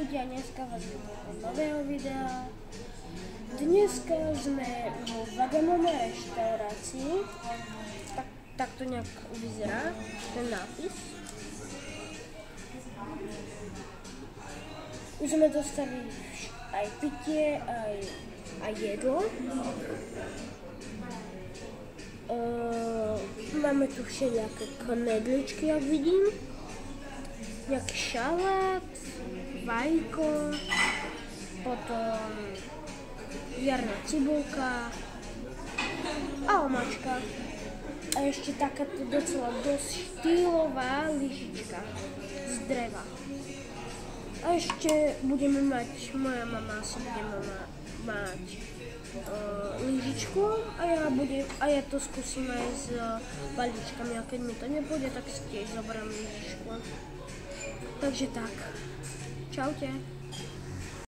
ľudia, dneska vás vítam do nového videa. Dneska sme v Vaganovej reštaurácii. Tak to nejak vyzerá, ten nápis. Už sme dostali aj pitie, aj jedlo. Máme tu všelijaké knedličky, jak vidím. Nejaký šalát, vajíko, potom jarná cibulka a omáčka. A ešte takáto docela dosť štýlová lyžička z dreva. A ešte budeme mať, moja mama asi bude mať lyžičku a ja to skúsim aj s balíčkami, a keď mi to nepôjde, tak si tiež zoberiem lyžičku. Takže tak, čaute.